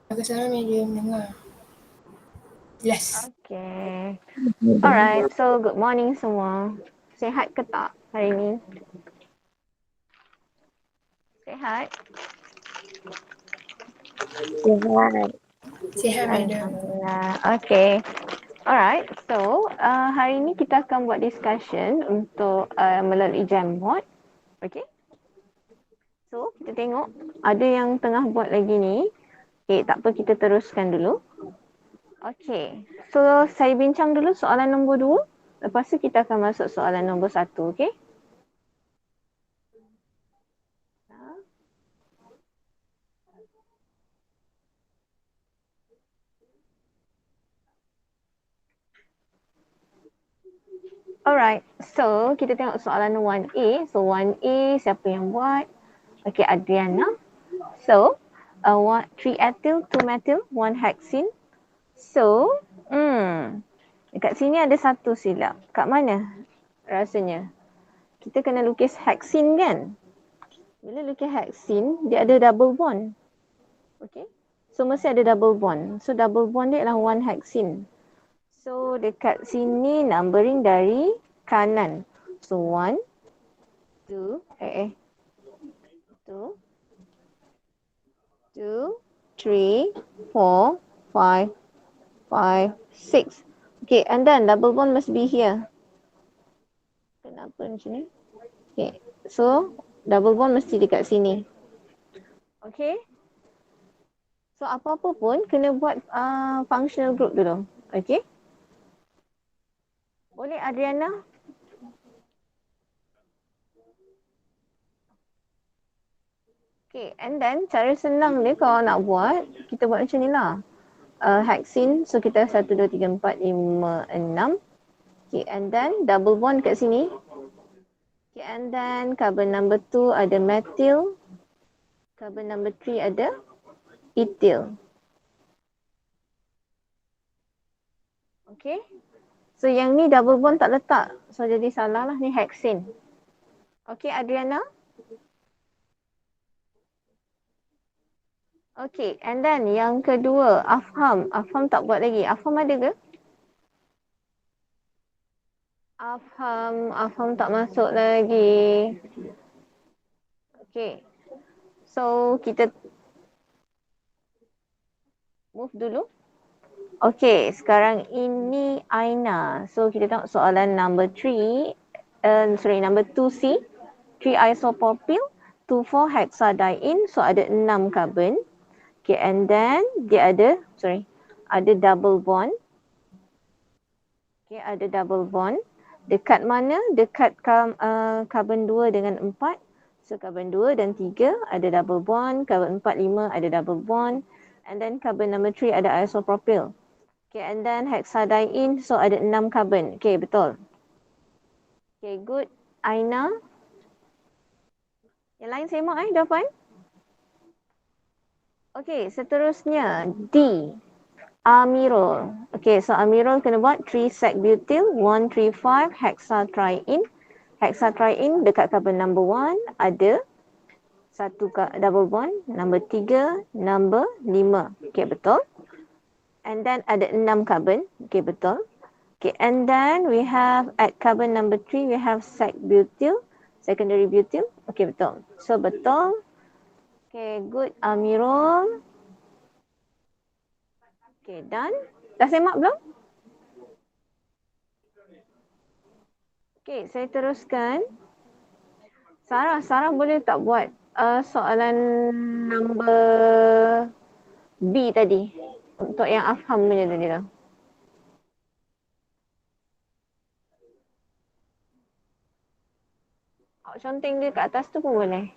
Aku sana medium dengar. Yes. Okay. Alright, so good morning semua. Sihat ke tak hari ni? Sihat? Sihat. Sihat, madam. Alhamdulillah. Okay. Alright, so hari ni kita akan buat discussion untuk melalui Jamboard. Okay. So, kita tengok ada yang tengah buat lagi ni. Okay, tak apa, kita teruskan dulu. Okay, so saya bincang dulu soalan nombor 2. Lepas tu kita akan masuk soalan nombor 1, okay? Alright, so kita tengok soalan 1A. So 1A siapa yang buat? Okay, Adriana. So, 3-ethyl, 2-methyl, 1-hexene. So, dekat sini ada satu silap. Kat mana rasanya? Kita kena lukis hexene kan? Bila lukis hexene, dia ada double bond. Okay. So, mesti ada double bond. So, double bond dia adalah 1-hexene. So, dekat sini numbering dari kanan. So, 1, 2, 2, 2, 3, 4, 5, 5, 6. Okay, and then double bond must be here. Kenapa macam ni? Okay, so double bond mesti dekat sini. Okay. So, apa-apa pun kena buat functional group dulu. Okay. Boleh Adriana? Okay, and then cara senang dia kalau nak buat, kita buat macam ni lah. Hexene, so kita 1, 2, 3, 4, 5, 6. Okay, and then double bond kat sini. Okay, and then carbon number 2 ada methyl. Carbon number 3 ada ethyl. Okay. So yang ni double bond tak letak. So jadi salah lah, ni hexene. Okay Adriana? Okay, and then yang kedua, Afham. Afham tak buat lagi. Afham ada ke? Afham tak masuk lagi. Okay. So kita move dulu. Okay, sekarang ini Aina. So kita tengok soalan number 3. Number 2C. 3 isopropyl, 2,4 hexadiene. So ada 6 carbon. Okay, and then dia ada double bond. Okay, ada double bond. Dekat mana? Dekat carbon 2 dengan 4. So carbon 2 dan 3 ada double bond. Carbon 4, 5 ada double bond. And then carbon number 3 ada isopropyl. Okay, and then hexadiene. So ada 6 carbon. Okay, betul. Okay, good. Aina. Yang lain semak jawapan. Okay, seterusnya D. Amirol. Okay, so amirol kena buat 3-sec-butyl, 1,3,5 hexatriene. Hexatriene dekat carbon number 1 ada satu double bond, number 3, number 5. Okay, betul. And then ada 6 carbon. Okay, betul. Okay, and then we have at carbon number 3, we have sec-butyl, secondary butyl. Okay, betul. So, betul. Okay, good. Amirol. Okay, done. Dah semak belum? Okay, saya teruskan. Sarah boleh tak buat soalan number B tadi? Untuk yang Afham punya tadi lah. Conteng dia kat atas tu pun boleh.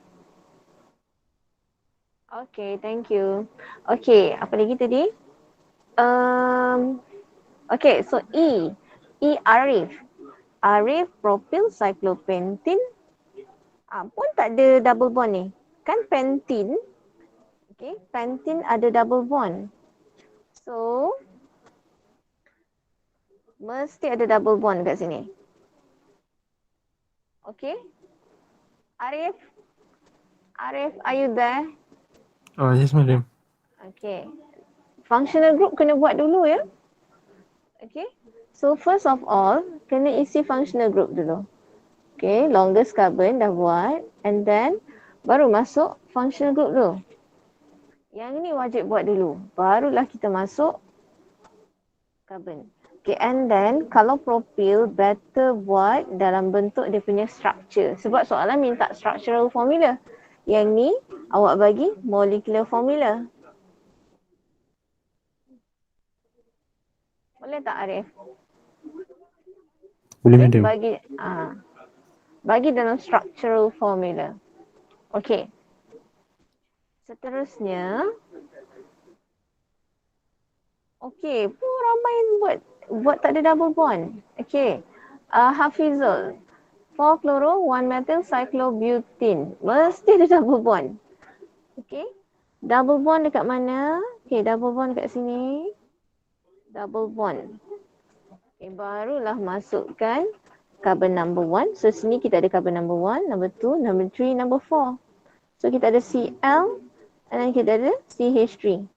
Okay, thank you. Okay, apa lagi tadi? Okay, so E. E Arif. Arif propyl cyclopentene. Pun tak ada double bond ni. Kan pentene. Okay, pentene ada double bond. So, mesti ada double bond kat sini. Okay. Arif, are you there? Oh, yes, madam. Okay. functional group kena buat dulu ya. Okay. So first of all, kena isi functional group dulu. Okay, longest carbon dah buat and then baru masuk functional group dulu. Yang ni wajib buat dulu. Barulah kita masuk carbon. Okay, and then kalau propyl better buat dalam bentuk dia punya structure. Sebab soalan minta structural formula. Yang ni awak bagi molecular formula. Boleh tak Arif? Boleh Okay, madam. bagi dalam structural formula. Okay. Seterusnya, okay, pun ramai yang buat tak ada double bond. Okay, Hafizul, 4-chloro, 1-methyl, cyclobutene. Mesti ada double bond. Okay, double bond dekat mana? Okay, double bond dekat sini. Double bond. Okay, barulah masukkan carbon number 1. So, sini kita ada carbon number 1, number 2, number 3, number 4. So, kita ada Cl and then kita ada CH3.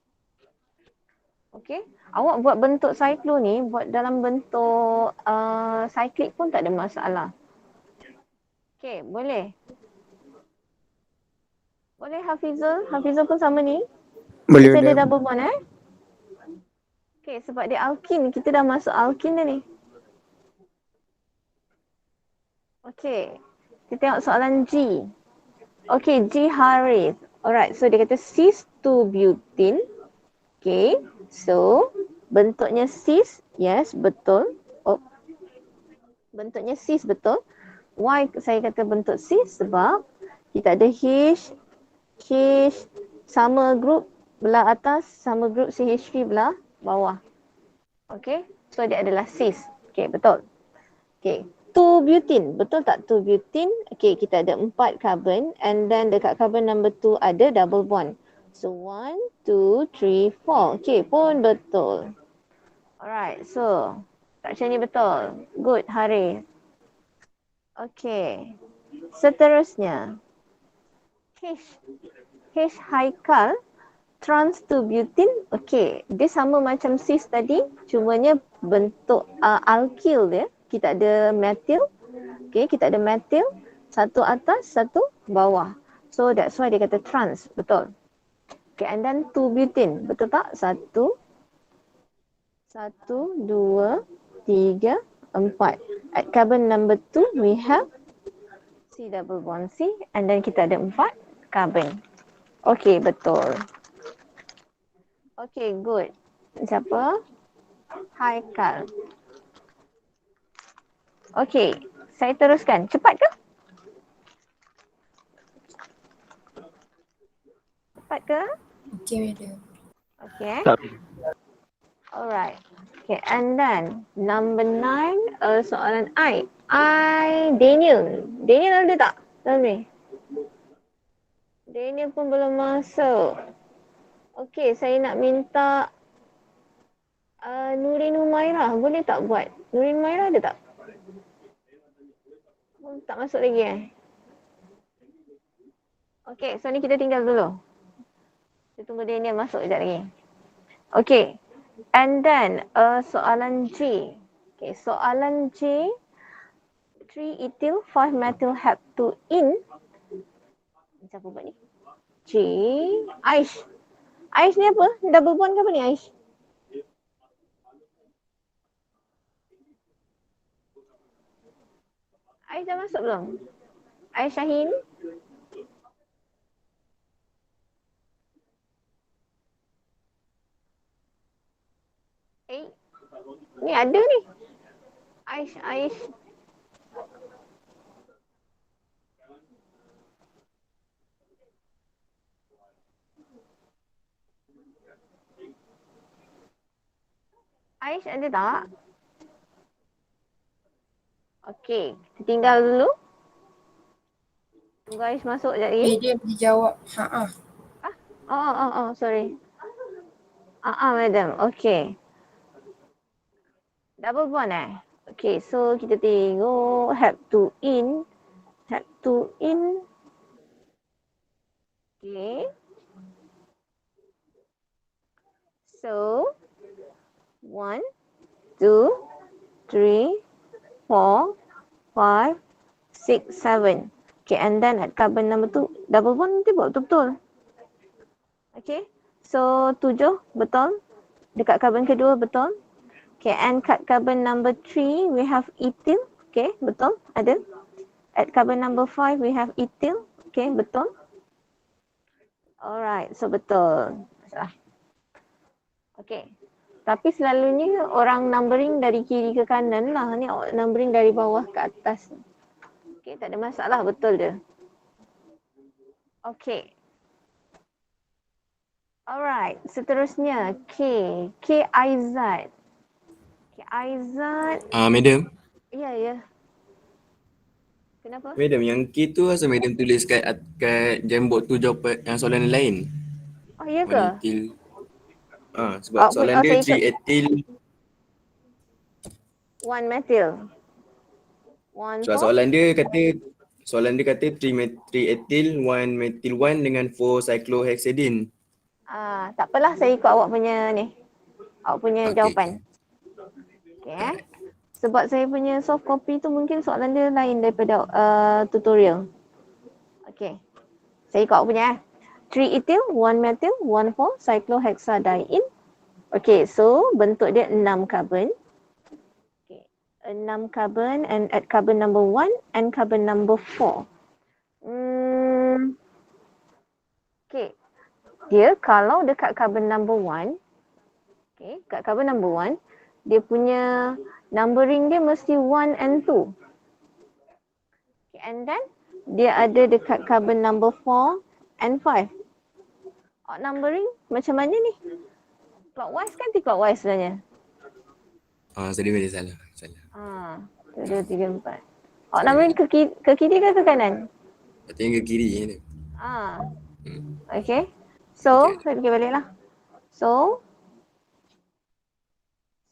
Okay, awak buat bentuk cyclo ni, buat dalam bentuk cyclic pun tak ada masalah. Okay, boleh? Boleh Hafizul? Hafizul pun sama ni? Boleh Kita ada madam. double bond Okay, sebab dia alkin, kita dah masuk alkin dah ni. Okay, kita tengok soalan G. Okay, G Harith. Alright, so dia kata cis 2 butene. Okay, so bentuknya cis, yes, betul. Oh, bentuknya cis betul. Why saya kata bentuk cis? Sebab kita ada H sama group belah atas, sama group CH3 belah bawah. Okay, so dia adalah cis. Okay, betul. Okay, 2 butene. Betul tak 2 butene? Okay, kita ada 4 carbon and then dekat carbon number 2 ada double bond. So 1, 2, 3, 4. Okay, pun betul. Alright, so structure ni betul. Good, Harith. Okay, seterusnya. H haikal trans to butene. Okay, dia sama macam cis tadi, cumanya bentuk alkyl dia. Kita ada methyl. Okay, kita ada methyl. Satu atas, satu bawah. So that's why dia kata trans. Betul. Okay, and then 2 butene. Betul tak? 1, 2, 3, 4. At carbon number 2, we have C double bond C. And then kita ada 4 carbon. Okay, betul. Okay, good. Siapa? Haikal. Okay, saya teruskan. Cepat ke? Cepat ke? Okay, madam. Okay. Tak. Alright. Okay, and then number 9, soalan I. Daniel. Daniel ada tak dalam ni? Daniel pun belum masuk. Okay, saya nak minta Nurin Humairah. Boleh tak buat? Nurin Humairah ada tak? Tak masuk lagi Okay, so ni kita tinggal dulu. Kita tunggu Daniel masuk sekejap lagi. Okay, and then soalan G. Okay, soalan G. 3-ethyl 5-methyl heptane. Siapa buat ni? G. Aish. Aish ni apa? Double bond ke apa ni Aish? Aish dah masuk belum? Aish Shahin? Ni ada ni. Aish. Aish ada tak? Okay, kita tinggal dulu. Tunggu Aish masuk sekejap lagi. Dia dijawab. Sorry. Madam. Okay. Double bond Okay, so kita tengok heptane. Okay. So 1, 2, 3, 4, 5, 6, 7. Okay, and then at carbon number 2, double bond nanti buat betul-betul. Okay, so 7 betul. Dekat carbon kedua betul. Okay, and kat carbon number 3, we have ethyl. Okay, betul, ada. At carbon number 5, we have ethyl. Okay, betul. Alright, so betul. Okay. Tapi selalunya orang numbering dari kiri ke kanan lah. Ni numbering dari bawah ke atas. Okay, tak ada masalah, betul je. Okay. Alright, seterusnya K. KIZ. KIZ. Madam. Ya. Kenapa? Madam, yang K tu asal madam tulis kat Jamboard tu jawapan yang soalan lain. Oh, ya ke? Ethyl. Sebab soalan dia 3 ethyl. 1 methyl. 1 Sebab soalan dia kata 3 ethyl, 1 methyl 1 dengan 4 cyclohexadiene. Tak apalah, saya ikut awak punya ni. Awak punya jawapan. Okay. Sebab saya punya soft copy tu mungkin soalan dia lain daripada tutorial. Okay. Saya ikut awak punya 3 ethyl, 1 methyl, 1 4 cyclohexadiene. Okay, so bentuk dia 6 carbon. Okay. 6 carbon and at carbon number 1 and carbon number 4. Okay. Dia kalau dekat carbon number 1, okay, kat carbon number 1, dia punya numbering dia mesti 1 and 2. Okay, and then dia ada dekat carbon number 4 and 5. Numbering macam mana ni? Clockwise kan anti-clockwise sebenarnya? Sorry madam, salah. 1, 2, 3, 4. Numbering ke kiri ke kanan? Katanya ke kiri madam. Okay. So, saya fikir balik lah. So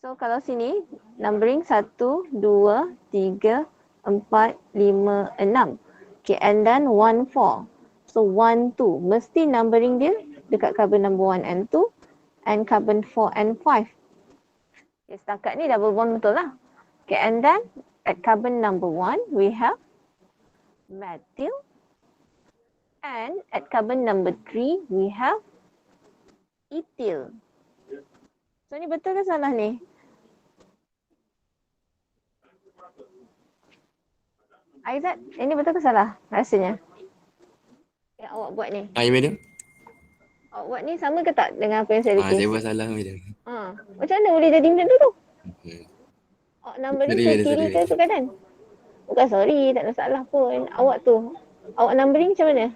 kalau sini numbering 1, 2, 3, 4, 5, 6. Okay, and then 1, 4. So 1, 2. Mesti numbering dia dekat carbon number 1 and 2 and carbon 4 and 5. Okay, setakat ni double bond betul lah. Okay, and then at carbon number 1 we have methyl. And at carbon number 3, we have ethyl. So ni betul ke salah ni? Aizat, ini betul ke salah rasanya? Yang awak buat ni. Ya madam. Awak buat ni sama ke tak dengan apa yang saya lukis? Saya buat salah madam. Macam mana boleh jadi benda tu? Numbering ke kiri ke kanan? Bukan sorry, tak ada masalah pun. Awak numbering macam mana?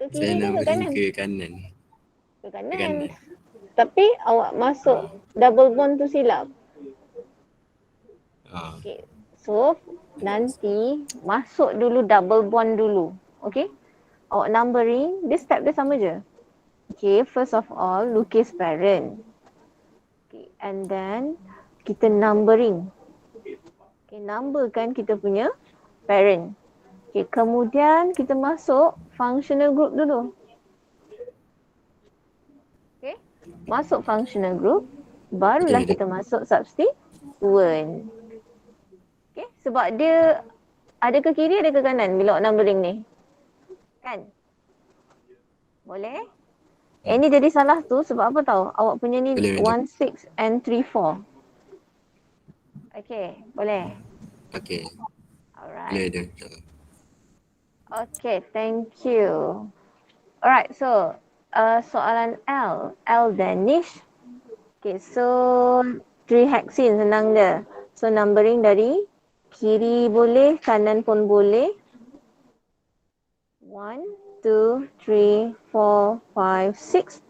Ke kiri ke kanan? Ke kanan. Ke kanan. Tapi awak masuk double bond tu silap. Okay. So nanti masuk dulu double bond dulu. Okay. Awak numbering, dia step dia sama je. Okay, first of all lukis parent. Okay, and then kita numbering. Okay, numberkan kita punya parent. Okay, kemudian kita masuk functional group dulu. Okay, masuk functional group, barulah kita masuk substituent. Okay, sebab dia ada ke kiri ada ke kanan bila awak numbering ni. Kan? Boleh? Ini jadi salah tu sebab apa tahu? Awak punya ni 1, 6 and 3, 4. Okay, boleh? Okay. Alright. Boleh. Okay, thank you. Alright, so soalan L Danish. Okay, so 3 hexene senang dia. So numbering dari kiri boleh, kanan pun boleh. 1, 2, 3, 4, 5, 6.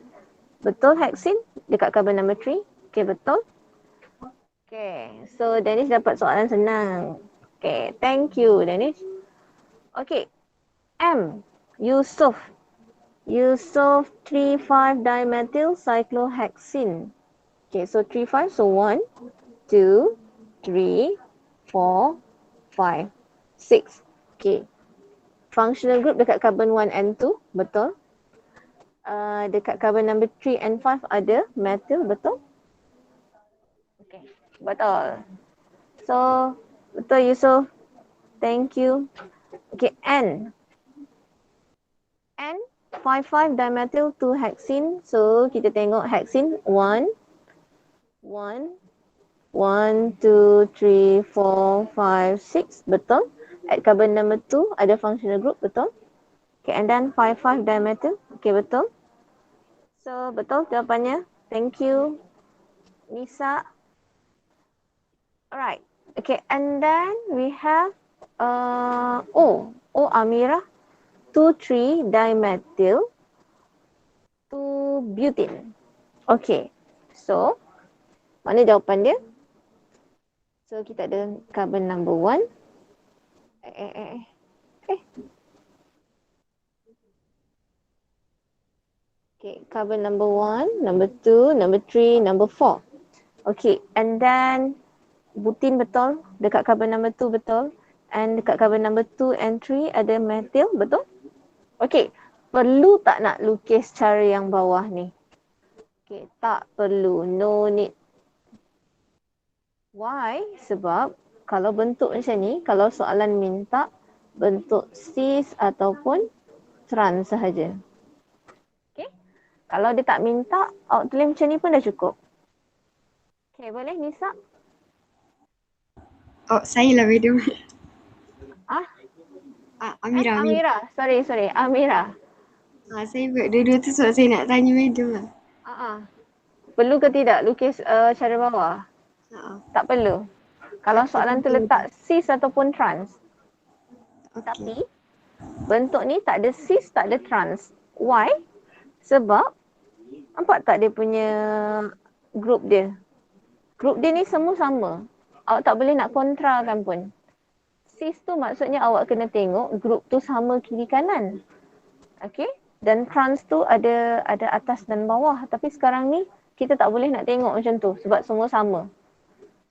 Betul hexene dekat carbon number 3. Okay, betul. Okay, so Danish dapat soalan senang. Okay, thank you Danish. Okay, M. Yusof 3,5-dimethyl cyclohexene. Okay, so 3, 5. So 1, 2, 3, 4, 5, 6. Okay. Functional group dekat carbon 1 and 2. Betul. Dekat carbon number 3 and 5 ada methyl, betul? Okay, betul. So, betul Yusof. Thank you. Okay, N. N, 5,5 dimethyl 2 hexene. So, kita tengok hexene 1, 1, 1, 2, 3, 4, 5, 6. Betul. At carbon number 2 ada functional group, betul? Okay, and then 5,5 dimethyl. Okay, betul. So, betul jawapannya. Thank you, Nisa. Alright. Okay, and then we have O. O Amira. 2,3 dimethyl 2 butene. Okay. So, mana jawapan dia? So, kita ada carbon number 1. Okay, carbon number 1, number 2, number 3, number 4. Okay, and then butene betul, dekat carbon number 2 betul. And dekat carbon number 2 and 3 ada methyl, betul? Okay, perlu tak nak lukis cara yang bawah ni? Okay, tak perlu, no need. Why? Sebab kalau bentuk macam ni, kalau soalan minta bentuk cis ataupun trans sahaja. Okay, kalau dia tak minta, awak tulis macam ni pun dah cukup. Okay, boleh Nisa? Oh, saya lah madam. Ah? Amira. Amira. Sorry. Amira. Saya buat dua-dua tu sebab saya nak tanya madam lah. Perlu ke tidak lukis cara bawah? Tak perlu. Kalau soalan tu letak cis ataupun trans. Okay. Tapi bentuk ni tak ada cis, tak ada trans. Why? Sebab nampak tak dia punya group dia? Group dia ni semua sama. Awak tak boleh nak kontrakan pun. Cis tu maksudnya awak kena tengok group tu sama kiri kanan. Okay? Dan trans tu ada atas dan bawah. Tapi sekarang ni kita tak boleh nak tengok macam tu sebab semua sama.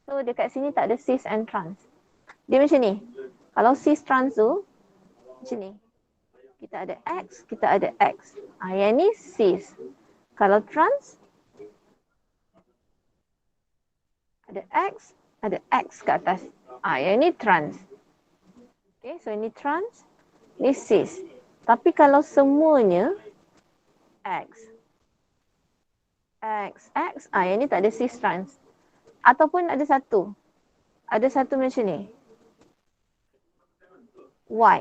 So dekat sini tak ada cis and trans. Dia macam ni. Kalau cis trans tu macam ni. Kita ada X, kita ada X. Yang ni cis. Kalau trans ada X ke atas. Yang ni trans. Okay, so ini trans, ni cis. Tapi kalau semuanya X, yang ni tak ada cis trans. Ataupun ada satu macam ni. Y.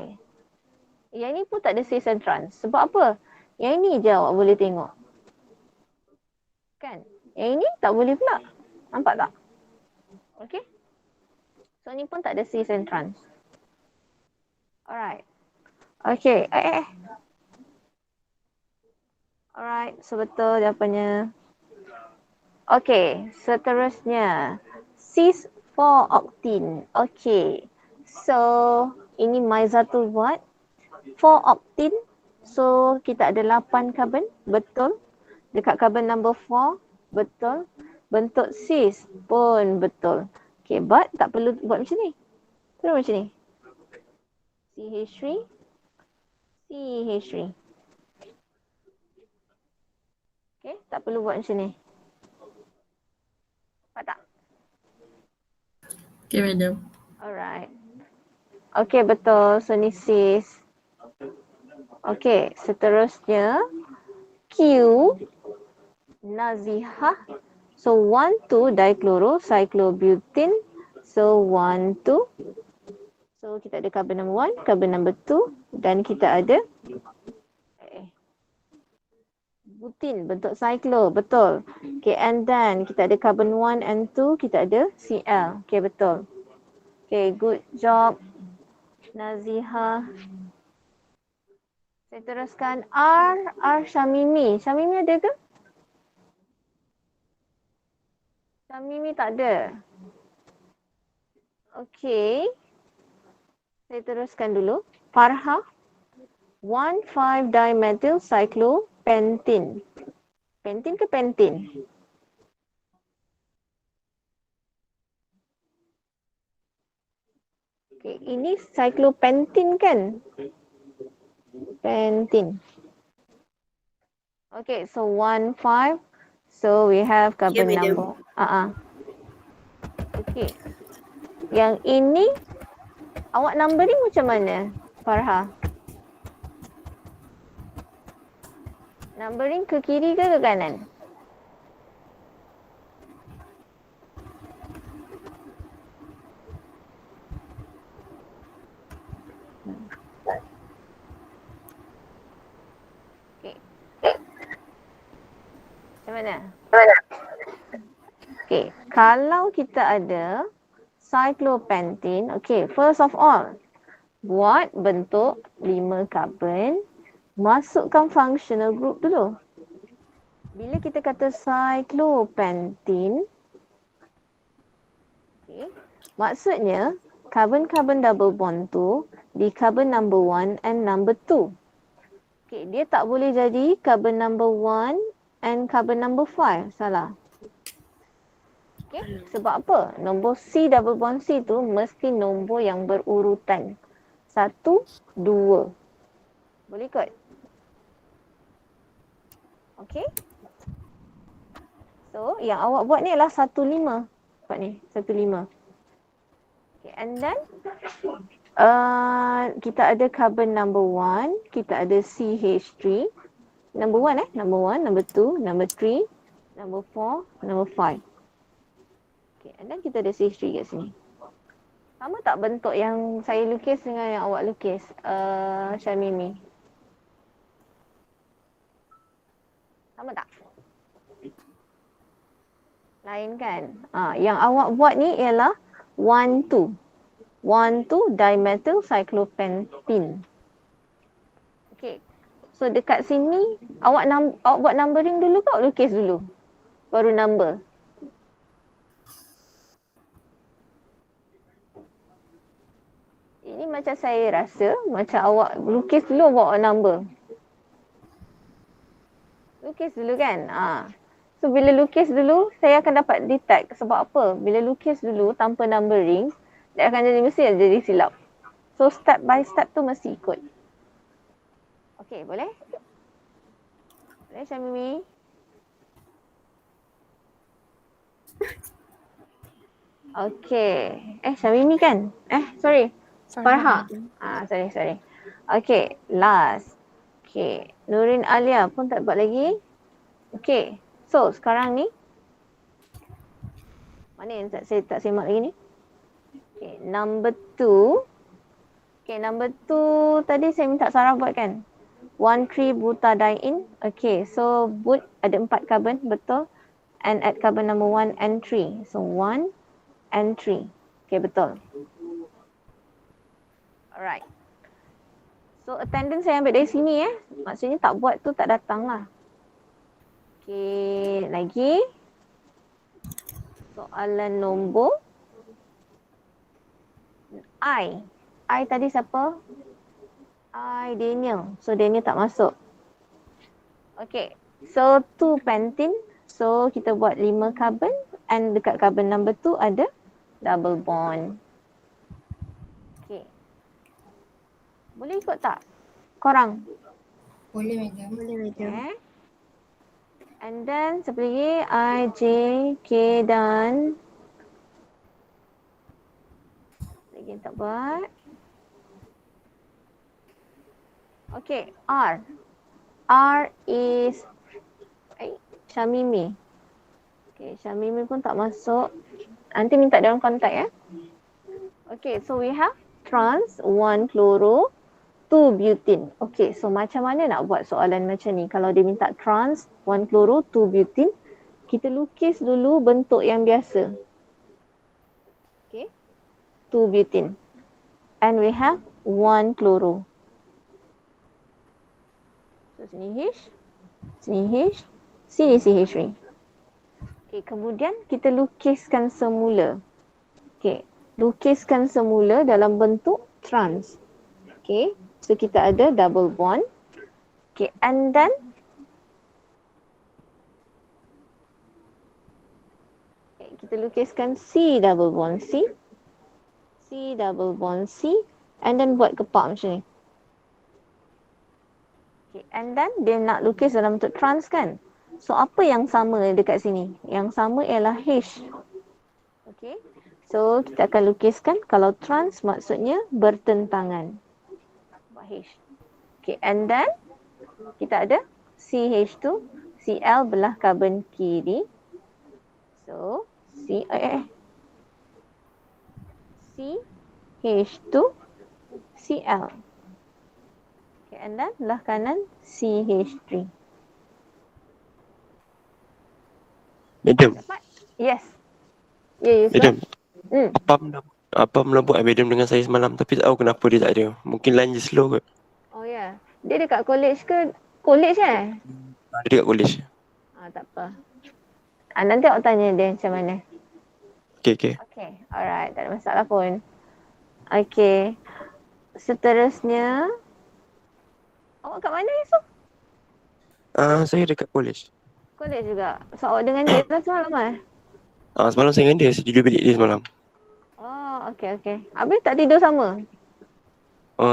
Yang ni pun tak ada cis and trans. Sebab apa? Yang ni je awak boleh tengok. Kan? Yang ini tak boleh pula. Nampak tak? Okay. So ni pun tak ada cis and trans. Alright. Okay. Alright. So betul jawapannya. Okay. Seterusnya. Cis 4-octene. Okay. So ini Maizatul buat. 4-octene. So kita ada 8 carbon. Betul. Dekat carbon number 4. Betul. Bentuk cis pun betul. Okay, but tak perlu buat macam ni. Perlu macam ni. CH3. Okay, tak perlu buat macam ni. Nampak tak? Okay, madam. Alright. Okay, betul. So ni cis. Okay, seterusnya. Q. Nazihah. So 1,2 dichlorocyclobutene. So 1,2. So kita ada carbon number 1, carbon number 2 dan kita ada butene bentuk cyclo, betul. Okay, and then kita ada carbon 1 and 2, kita ada Cl. Okay, betul. Okay, good job Nazihah. Saya teruskan R Syamimi. Syamimi ada ke? Syamimi tak ada. Okay. Saya teruskan dulu. Farha. 1,5-dimethyl cyclopentene. Pentene ke pentene? Okay, ini cyclopentene kan? Pentene. Okay, so 1, 5. So we have carbon madam. number. Okay. Yang ini awak numbering macam mana, Farha? Numbering ke kiri ke kanan? Okay. Macam mana? Okay, kalau kita ada cyclopentane, okay, first of all, buat bentuk 5 karbon, masukkan functional group dulu. Bila kita kata cyclopentane, okay, maksudnya carbon-carbon double bond tu di carbon number 1 and number 2. Okay, dia tak boleh jadi carbon number 1 and carbon number 5. Salah. Okay, sebab apa? Nombor C double bond C tu mesti nombor yang berurutan. 1, 2. Boleh kot? Okay. So, yang awak buat ni adalah 1, 5. Buat ni, 1, 5. Okay, and then kita ada carbon number 1, kita ada CH3. Number 1 number 1, number 2, number 3, number 4, number 5. Okay, and then kita ada CH3 kat sini. Sama tak bentuk yang saya lukis dengan yang awak lukis, Syamimi? Sama tak? Lain kan? Yang awak buat ni ialah 1, 2. 1, 2 dimethyl cyclopentane. Okay. So dekat sini awak buat numbering dulu ke awak lukis dulu? Baru number. Ini macam saya rasa macam awak lukis dulu bawa number. Lukis dulu kan? So bila lukis dulu saya akan dapat detect sebab apa? Bila lukis dulu tanpa numbering dia akan mesti jadi silap. So step by step tu mesti ikut. Okay, boleh? Boleh Syamimi? Okay. Syamimi kan? Sorry. Farha. Sorry. Okay, last. Okay, Nurin Alia pun tak buat lagi. Okay, so sekarang ni mana yang saya tak semak lagi ni? Okay, number 2. Okay, number 2 tadi saya minta Sarah buat kan? 1,3 butadiene. Okay, so but ada 4 carbon, betul. And add carbon number 1 and 3. So 1 and 3. Okay, betul. Alright. So attendance saya ambil dari sini Maksudnya tak buat tu tak datang lah. Okay, lagi. Soalan nombor I tadi siapa? Daniel. So Daniel tak masuk. Okay. So 2 pentene. So kita buat 5 carbon. And dekat carbon number 2 ada double bond. Okay. Boleh ikut tak? Korang? Boleh madam. Okay. And then siapa lagi? I, J, K dan lagi tak buat. Okay, R. R is Syamimi. Okay, Syamimi pun tak masuk. Nanti minta dia orang contact Okay, so we have trans 1 chloro 2 butene. Okay, so macam mana nak buat soalan macam ni? Kalau dia minta trans 1 chloro 2 butene, kita lukis dulu bentuk yang biasa. Okay, 2 butene. And we have 1 chloro. So sini H, sini H, sini CH3. Okay, kemudian kita lukiskan semula. Okay, lukiskan semula dalam bentuk trans. Okay, so kita ada double bond. Okay, and then kita lukiskan C double bond C. C double bond C. And then buat kepak macam ni. Okay, And then dia nak lukis dalam bentuk trans kan. So apa yang sama dekat sini? Yang sama ialah H. Okay. So kita akan lukiskan kalau trans maksudnya bertentangan. Buat H. Okay, and then kita ada CH2, Cl belah karbon kiri. So CH2, Cl. Okay, and then belah kanan CH3. Madam, Dapat? Yes. Ya, Yusuf. madam, Hmm. apa buat madam dengan saya semalam tapi tak tahu kenapa dia tak ada. Mungkin line dia slow kot. Oh ya. Yeah. Dia dekat college ke? College Dia dekat college. Tak apa. Nanti awak tanya dia macam mana. Okay. Okay. Alright. Tak ada masalah pun. Okay. Seterusnya. Awak kat mana, Yusuf? Saya dekat college. College juga. So awak dengan dia lah semalam Semalam saya dengan dia, saya tidur bilik dia semalam. Oh, okay. Habis tak tidur sama?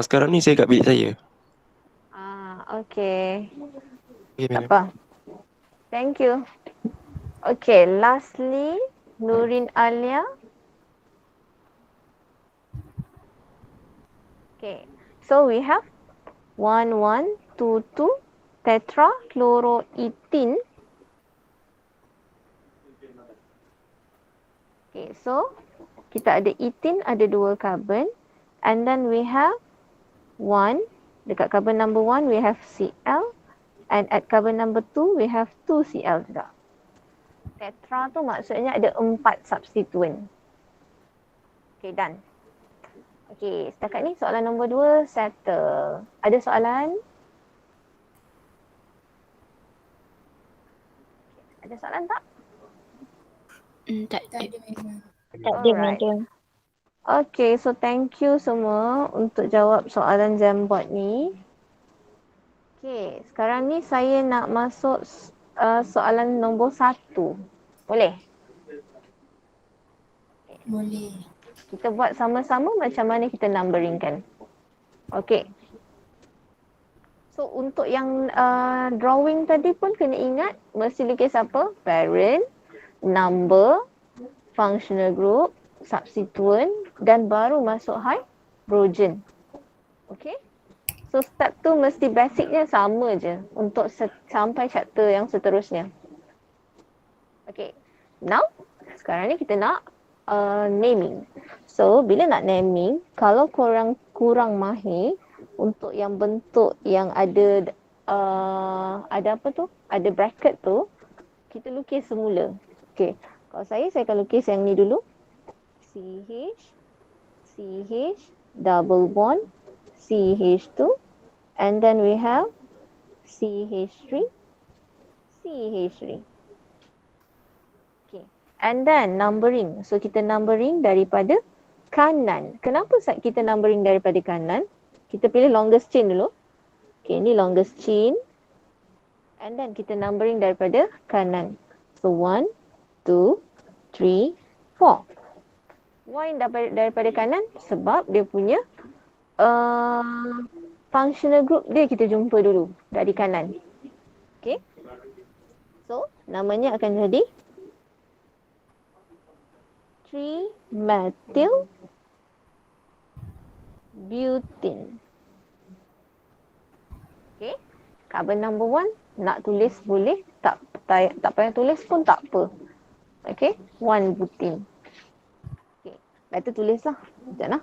Sekarang ni saya kat bilik saya. Okay. Okay, Tak madam. apa. Thank you. Okay, lastly, Nurin Alia. Okay, so we have 1122 tetrachloroethene. Okay, so kita ada ethene, ada 2 karbon, and then we have 1. Dekat carbon number 1 we have Cl, and at carbon number 2 we have 2 Cl juga. Tetra tu maksudnya ada 4 substituent. Okay, done. Okay, setakat ni soalan nombor 2 settle. Ada soalan? Ada soalan tak? Tak Tak ada. ada memang. Alright. Okay, so thank you semua untuk jawab soalan Jamboard ni. Okay, sekarang ni saya nak masuk soalan nombor 1. Boleh? Boleh. Kita buat sama-sama macam mana kita numberingkan. Okay. So untuk yang drawing tadi pun kena ingat mesti lukis apa? Parent, number, functional group, substituent dan baru masuk hydrogen. Okay. So step tu mesti basicnya sama je untuk sampai chapter yang seterusnya. Okay. Now, sekarang ni kita nak naming. So bila nak naming, kalau korang kurang mahir untuk yang bentuk yang ada apa tu? Ada bracket tu, kita lukis semula. Okay. Kalau saya akan lukis yang ni dulu. CH, double bond, CH2, and then we have CH3. Okay. And then numbering. So kita numbering daripada kanan. Kenapa kita numbering daripada kanan? Kita pilih longest chain dulu. Okay, ni longest chain. And then kita numbering daripada kanan. So 1, 2, 3, 4. Why daripada kanan? Sebab dia punya functional group dia kita jumpa dulu dari kanan. Okay. So namanya akan jadi 3-methyl butene. Okay. Carbon number 1 nak tulis boleh, tak payah tulis pun tak apa. Okay. 1 butene. Lepas tu tulislah. Sekejap lah.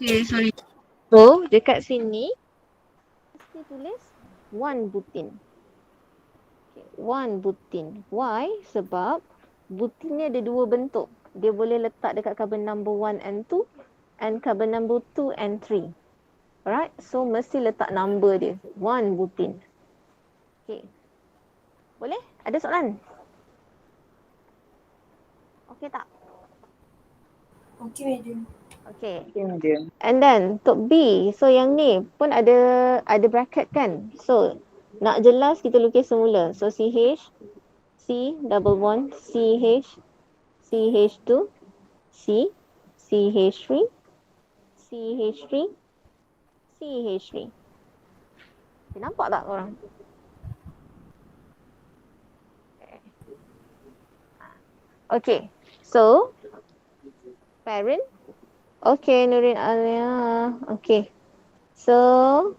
Okay, sorry. So, dekat sini mesti tulis 1 butene. Okay, 1 butene. Why? Sebab butene ni ada 2 bentuk. Dia boleh letak dekat carbon number 1 and 2 and carbon number 2 and 3. Alright, so mesti letak number dia. 1 butene. Okey. Boleh? Ada soalan? Okey tak? Okay, madam. Okey. Okay, madam. And then untuk B, so yang ni pun ada bracket kan. So nak jelas kita lukis semula. So CH, C double bond, CH, CH2, C, CH3, CH3, CH3. Okay, nampak tak korang? Okay, so parent. Okay, Nurin Alia. Okay, so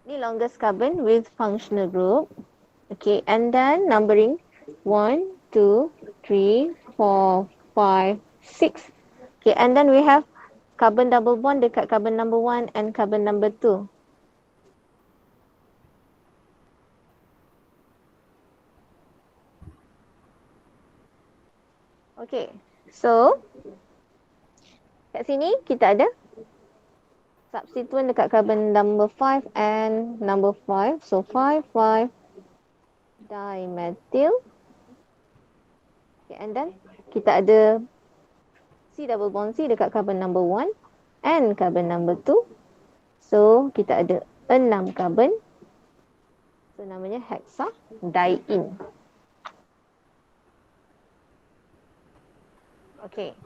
ni longest carbon with functional group. Okay, and then numbering 1, 2, 3, 4, 5, 6. Okay, and then we have carbon double bond dekat carbon number 1 and carbon number 2. Okay, so kat sini kita ada substituent dekat carbon number 5 and number 5. So 5, 5 dimethyl. Okay, and then kita ada C double bond C dekat carbon number 1 and carbon number 2. So kita ada 6 carbon. So namanya hexadiene. Okay.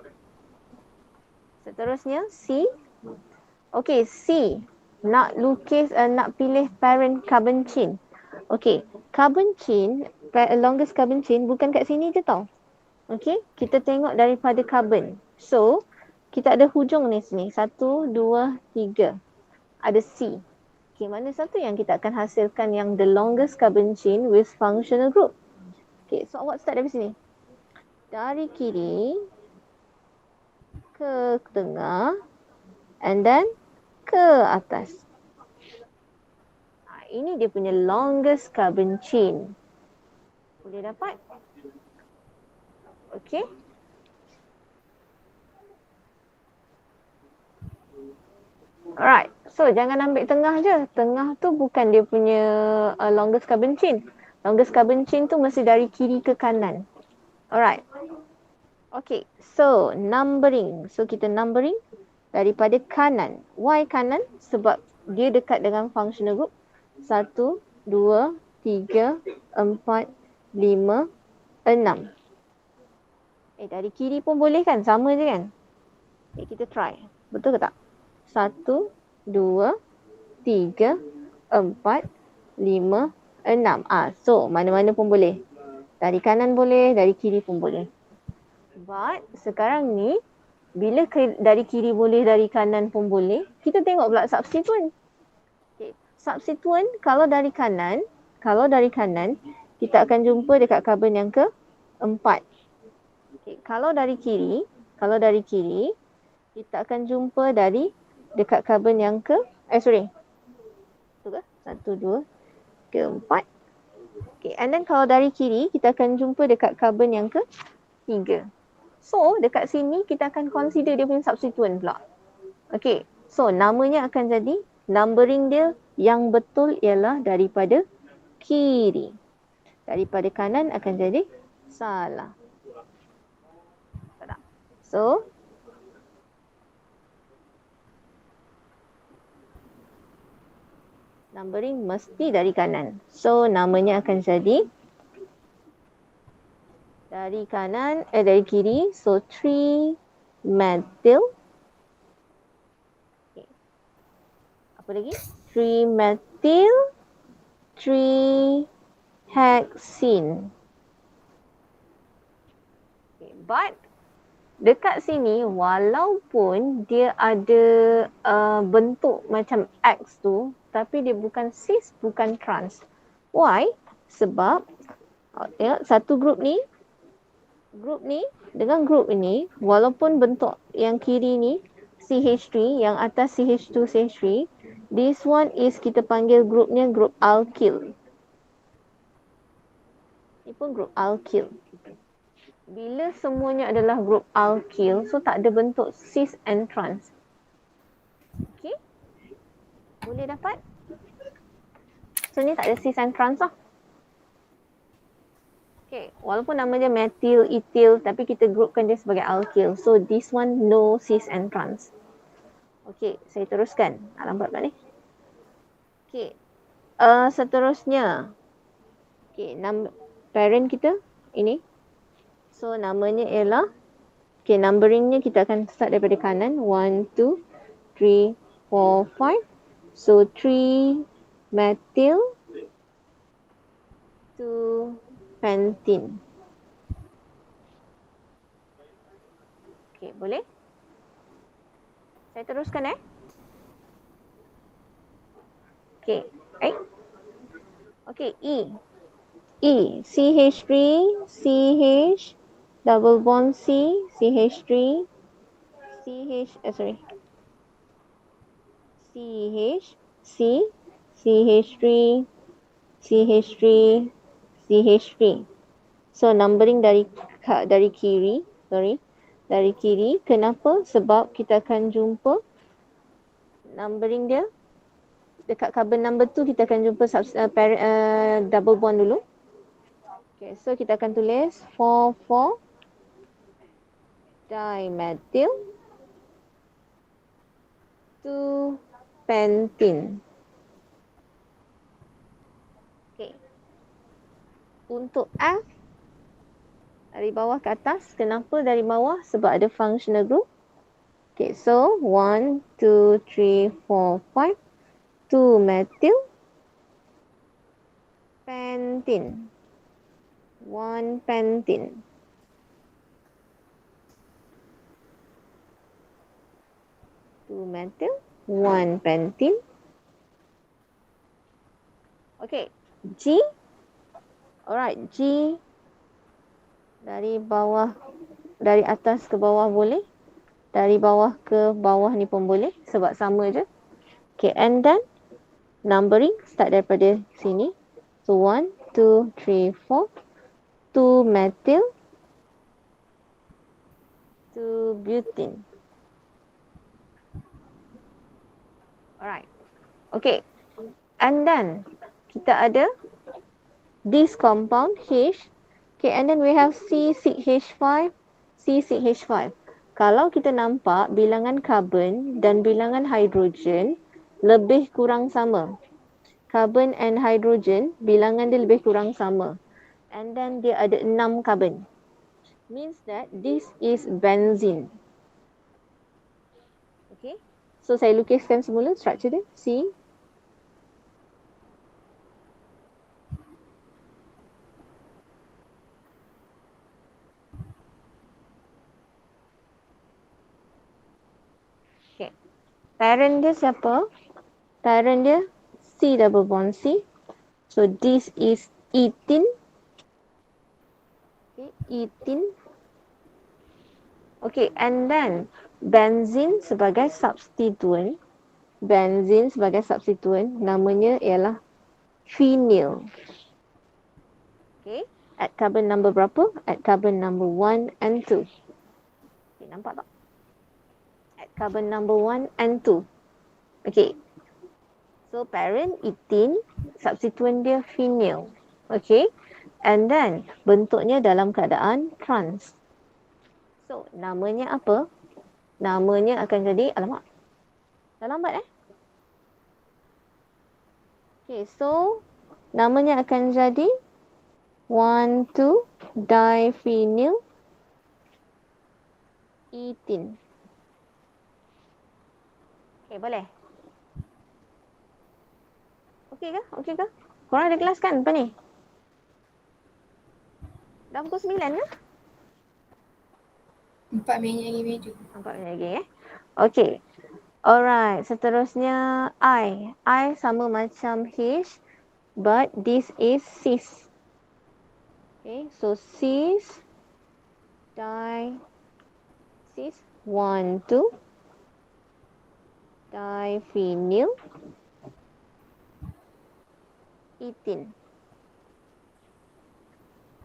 Seterusnya C. Okay, C. Nak lukis, nak pilih parent carbon chain. Okay, carbon chain, longest carbon chain bukan kat sini je tau. Okay, kita tengok daripada carbon. So, kita ada hujung ni sini. 1, 2, 3. Ada C. Okay, mana satu yang kita akan hasilkan yang the longest carbon chain with functional group? Okay, so awak start dari sini. Dari kiri ke tengah and then ke atas. Ini dia punya longest carbon chain. Boleh dapat? Okay. Alright. So jangan ambil tengah je. Tengah tu bukan dia punya longest carbon chain. Longest carbon chain tu mesti dari kiri ke kanan. Alright. Okay. So numbering. So kita numbering daripada kanan. Why kanan? Sebab dia dekat dengan functional group. 1, 2, 3, 4, 5, 6. Dari kiri pun boleh kan? Sama je kan? Kita try. Betul ke tak? 1, 2, 3, 4, 5, 6. So mana-mana pun boleh. Dari kanan boleh, dari kiri pun boleh. But sekarang ni, bila dari kiri boleh, dari kanan pun boleh, kita tengok pula substituent. Okay. Substituent kalau dari kanan, kita akan jumpa dekat carbon yang ke-4. Okay. Kalau dari kiri, kita akan jumpa dekat carbon yang Itu ke? 1, 2, 3, 4. Okay. And then kalau dari kiri, kita akan jumpa dekat carbon yang ke-3. So, dekat sini kita akan consider dia punya substituent pula. Okay. So, namanya akan jadi, numbering dia yang betul ialah daripada kiri. Daripada kanan akan jadi salah. So, numbering mesti dari kanan. So, namanya akan jadi dari kanan, dari kiri. So, 3-methyl. Okay. Apa lagi? 3-methyl, 3-hexene. Okay. But, dekat sini walaupun dia ada bentuk macam X tu, tapi dia bukan cis, bukan trans. Why? Sebab, tengok satu grup ni dengan grup ini, walaupun bentuk yang kiri ni CH3, yang atas CH2, CH3, this one is kita panggil grupnya grup alkyl. Ini pun grup alkyl. Bila semuanya adalah grup alkyl, so tak ada bentuk cis and trans. Okay? Boleh dapat? So ni tak ada cis and trans lah. Okay, walaupun nama dia methyl, ethyl, tapi kita groupkan dia sebagai alkyl. So this one no cis and trans. Okay, saya teruskan. Lambat pula ni. Okay, seterusnya. Okay, parent kita ini. So namanya ialah, okay, numberingnya kita akan start daripada kanan. 1, 2, 3, 4, 5. So 3 methyl, 2 pentene. Okay, boleh? Saya teruskan Okay, Okay, E. CH3, CH, double bond C, CH3, CH, CH, C, CH3, CH3, CH3. So numbering dari kiri, dari kiri. Kenapa? Sebab kita akan jumpa numbering dia dekat carbon number 2 kita akan jumpa double bond dulu. Okay, so kita akan tulis 4 dimethyl 2 pentene. Okay. Untuk F dari bawah ke atas, kenapa dari bawah? Sebab ada functional group. Okay, so 1, 2, 3, 4, 5. 2 methyl pentene. 1 pentene. Two methyl, 1 pentene. Okay, G. Alright, G dari bawah, dari atas ke bawah boleh. Dari bawah ke bawah ni pun boleh sebab sama je. Okay, and then numbering start daripada sini. So 1, 2, 3, 4. 2 methyl, 2 butene. Alright. Okay. And then kita ada this compound H. Okay, and then we have C6H5, C6H5. Kalau kita nampak bilangan karbon dan bilangan hidrogen lebih kurang sama. Carbon and hydrogen, bilangan dia lebih kurang sama. And then dia ada 6 carbon. Means that this is benzene. Okay. So saya lukiskan semula structure dia. C. Okay. Parent dia siapa? Parent dia C double bond C. So this is ethene. Okay, ethene. Okay, and then benzene sebagai substituent. Benzene sebagai substituent namanya ialah phenyl. Okay, at carbon number berapa? At carbon number 1 and 2. Okay, nampak tak? At carbon number 1 and 2. Okay. So parent ethene, substituent dia phenyl. Okay. And then bentuknya dalam keadaan trans. So namanya apa? Namanya akan jadi, alamak. Dah lambat Okay, so namanya akan jadi 1, 2 diphenyl ethene. Okay, boleh? Okey ke? Okey ke? Korang ada kelas kan apa ni? Dah pukul 9 ke? 4 minit lagi video. 4 minit lagi Okey. Alright, seterusnya I. I sama macam H but this is cis. Okay, so cis cis 1, 2 diphenyl ethene.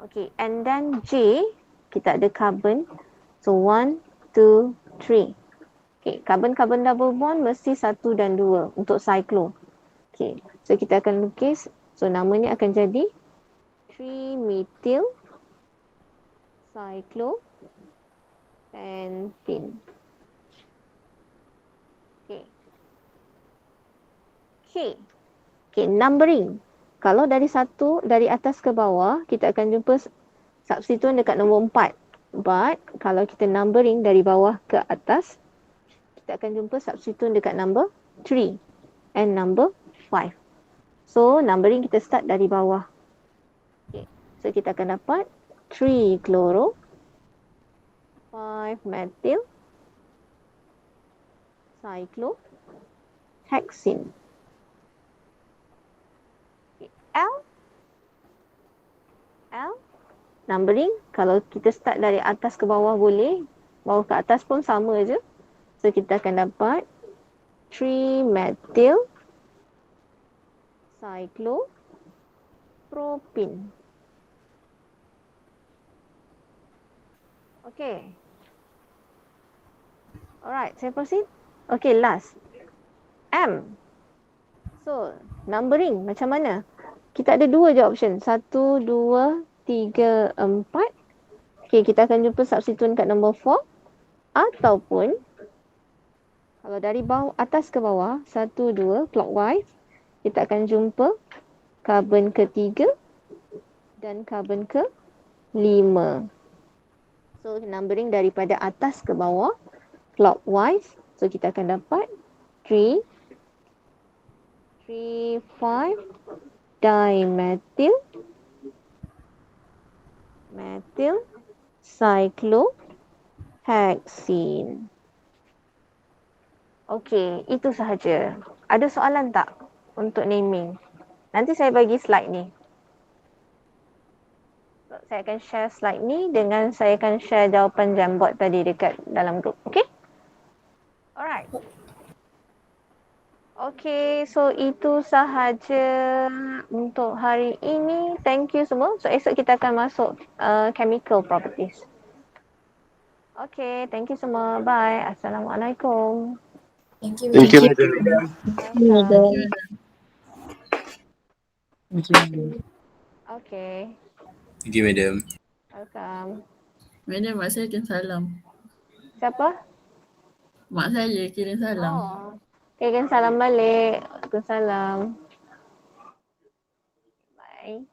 Okay, and then J, kita ada carbon. So 1, 2, 3. Okay, carbon-carbon double bond mesti 1 dan 2 untuk cyclo. Okay, so kita akan lukis. So namanya akan jadi 3-methyl cyclopentene. Okay. Okay. Okay, numbering. Kalau dari atas ke bawah, kita akan jumpa substituent dekat nombor 4. But kalau kita numbering dari bawah ke atas, kita akan jumpa substituent dekat number 3 and number 5. So numbering kita start dari bawah. Okay. So kita akan dapat 3 chloro, 5 methyl, cyclohexene. Okay. L numbering, kalau kita start dari atas ke bawah boleh, bawah ke atas pun sama je. So kita akan dapat 3-methyl cyclopropene. Okay. Alright, saya proceed. Okay, last. M. So, numbering macam mana? Kita ada 2 je option. 1, 2, 3, 4. Okay, kita akan jumpa substituent kat nombor 4. Ataupun, kalau dari bawah, atas ke bawah, 1, 2, clockwise, kita akan jumpa karbon ke-3 dan karbon ke-5. So, numbering daripada atas ke bawah, clockwise. So, kita akan dapat 3, 5 dimethyl cyclohexene. Okey, itu sahaja. Ada soalan tak untuk naming? Nanti saya bagi slide ni. So, saya akan share slide ni dengan saya akan share jawapan Jamboard tadi dekat dalam group. Okey? Alright. Okay, so itu sahaja untuk hari ini. Thank you semua. So esok kita akan masuk chemical properties. Okay, thank you semua. Bye. Assalamualaikum. Thank you. Thank you, Thank madam. Okay, Thank you, madam. welcome. Madam, mak saya kirim salam. Siapa? Mak saya kirim salam. Oh. Okay, kan salam balik. Waalaikumsalam. Bye.